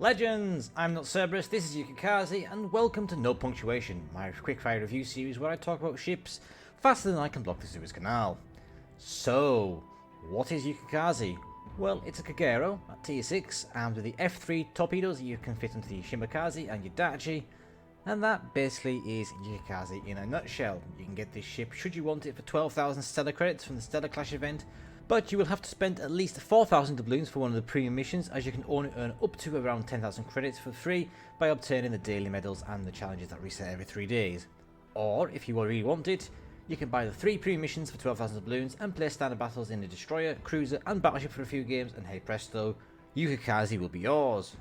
Legends! I'm not Cerberus, this is Yukikaze, and welcome to No Punctuation, my quickfire review series where I talk about ships faster than I can block the Suez Canal. So, what is Yukikaze? Well, it's a Kagero at tier 6, armed with the F3 torpedoes that you can fit into the Yukikaze and Yudachi, and that basically is Yukikaze in a nutshell. You can get this ship should you want it for 12,000 Stellar credits from the Stellar Clash event, but you will have to spend at least 4,000 doubloons for one of the premium missions, as you can only earn up to around 10,000 credits for free by obtaining the daily medals and the challenges that reset every 3 days. Or, if you really want it, you can buy the 3 premium missions for 12,000 doubloons and play standard battles in the destroyer, cruiser and battleship for a few games, and hey presto, Yukikaze will be yours.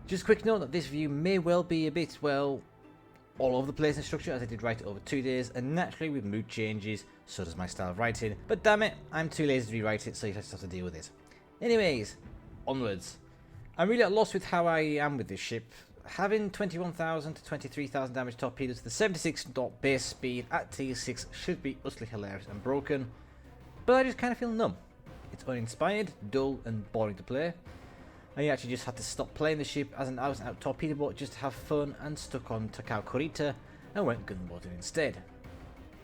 Just a quick note that this review may well be a bit, well, all over the place in structure, as I did write it over 2 days, and naturally with mood changes, so does my style of writing, but damn it, I'm too lazy to rewrite it, so you just have to deal with it. Anyways, onwards. I'm really at loss with how I am with this ship. Having 21,000 to 23,000 damage torpedoes to the 76 knot base speed at tier 6 should be utterly hilarious and broken, but I just kind of feel numb. It's uninspired, dull and boring to play. I actually just had to stop playing the ship as an out-and-out torpedo boat just to have fun, and stuck on Takao Kurita and went gunboating instead.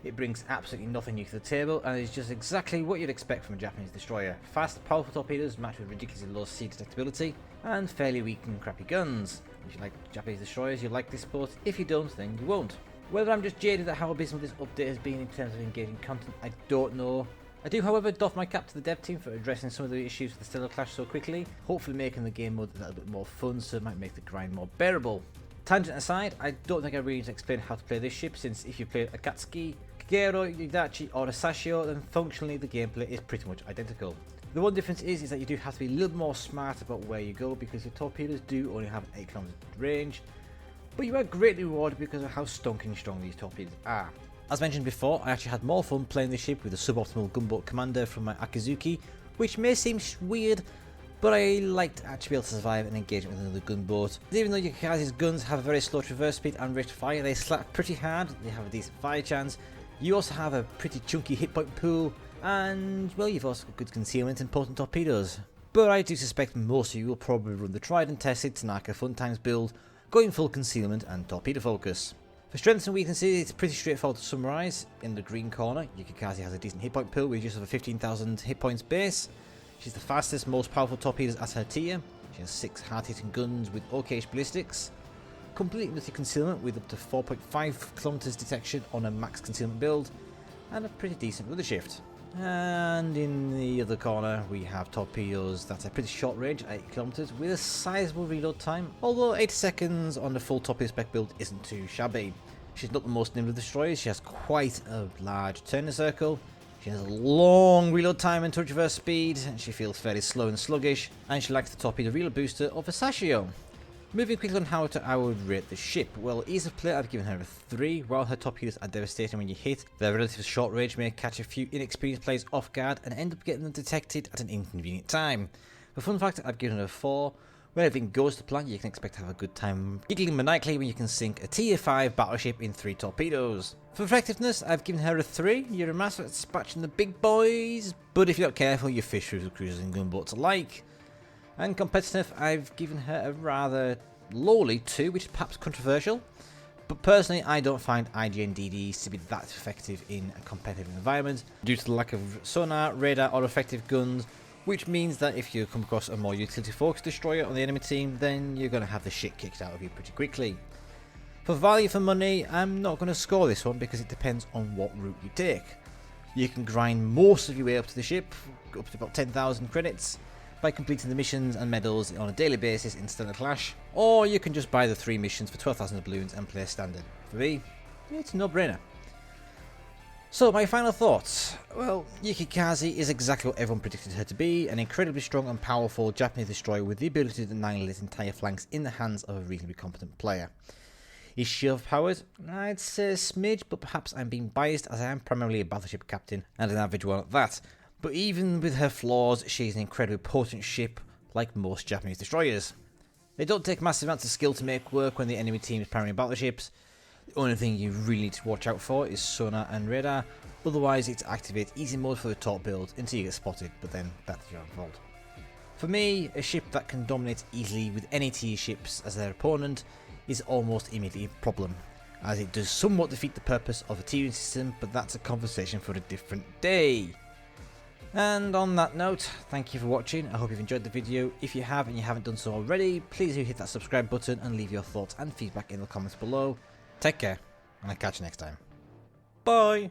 It brings absolutely nothing new to the table and is just exactly what you'd expect from a Japanese destroyer. Fast, powerful torpedoes matched with ridiculously low sea detectability and fairly weak and crappy guns. If you like Japanese destroyers, you'll like this boat. If you don't, then you won't. Whether I'm just jaded at how abysmal this update has been in terms of engaging content, I don't know. I do, however, doff my cap to the dev team for addressing some of the issues with the Stellar Clash so quickly, hopefully making the game mode a little bit more fun, so it might make the grind more bearable. Tangent aside, I don't think I really need to explain how to play this ship, since if you play Akatsuki, Kagero, Yudachi or a Sashio, then functionally the gameplay is pretty much identical. The one difference is that you do have to be a little more smart about where you go, because your torpedoes do only have 8 km range, but you are greatly rewarded because of how stonking strong these torpedoes are. As mentioned before, I actually had more fun playing this ship with a suboptimal gunboat commander from my Akizuki, which may seem weird, but I like to actually be able to survive an engagement with another gunboat. Even though Yukikaze's guns have a very slow traverse speed and rate of fire, they slap pretty hard, they have a decent fire chance. You also have a pretty chunky hit point pool, and well, you've also got good concealment and potent torpedoes. But I do suspect most of you will probably run the tried and tested Tanaka Fun Times build, going full concealment and torpedo focus. For strengths and weaknesses, it's pretty straightforward to summarise. In the green corner, Yukikaze has a decent hit point pool with just over 15,000 hit points base. She's the fastest, most powerful torpedoes at her tier. She has 6 hard-hitting guns with OK ballistics, complete with the concealment with up to 4.5 km detection on a max concealment build, and a pretty decent rudder shift. And in the other corner, we have torpedoes that are pretty short range at 8 km with a sizable reload time, although 80 seconds on the full torpedo spec build isn't too shabby. She's not the most nimble of destroyers, she has quite a large turning circle, she has a long reload time and touch reverse speed, and she feels fairly slow and sluggish, and she lacks the torpedo reload booster of a Sashio. Moving quickly on how I would rate the ship. Well, ease of play, I've given her a 3. While her torpedoes are devastating when you hit, their relative short range may catch a few inexperienced players off guard and end up getting them detected at an inconvenient time. For fun factor, I've given her a 4. When everything goes to plan, you can expect to have a good time giggling maniacally when you can sink a tier 5 battleship in 3 torpedoes. For effectiveness, I've given her a 3. You're a master at dispatching the big boys, but if you're not careful, you fish through the cruisers and gunboats alike. And competitive, I've given her a rather lowly 2, which is perhaps controversial, but personally I don't find IGN DDs to be that effective in a competitive environment due to the lack of sonar, radar or effective guns, which means that if you come across a more utility focused destroyer on the enemy team, then you're going to have the shit kicked out of you pretty quickly. For value for money, I'm not going to score this one because it depends on what route you take. You can grind most of your way up to the ship, up to about 10,000 credits, by completing the missions and medals on a daily basis in Stellar Clash, or you can just buy the 3 missions for 12,000 doubloons and play standard. For me, it's a no-brainer. So my final thoughts. Well, Yukikaze is exactly what everyone predicted her to be, an incredibly strong and powerful Japanese destroyer with the ability to annihilate entire flanks in the hands of a reasonably competent player. Is she overpowered? I'd say a smidge, but perhaps I'm being biased as I am primarily a battleship captain, and an average one at that. But even with her flaws, she's an incredibly potent ship, like most Japanese destroyers. They don't take massive amounts of skill to make work when the enemy team is primarily battleships. The only thing you really need to watch out for is sonar and radar, otherwise it's activate easy mode for the top build until you get spotted, but then that's your fault. For me, a ship that can dominate easily with any tier ships as their opponent is almost immediately a problem, as it does somewhat defeat the purpose of a tiering system, but that's a conversation for a different day. And on that note, thank you for watching. I hope you've enjoyed the video. If you have and you haven't done so already, please do hit that subscribe button and leave your thoughts and feedback in the comments below. Take care, and I'll catch you next time. Bye!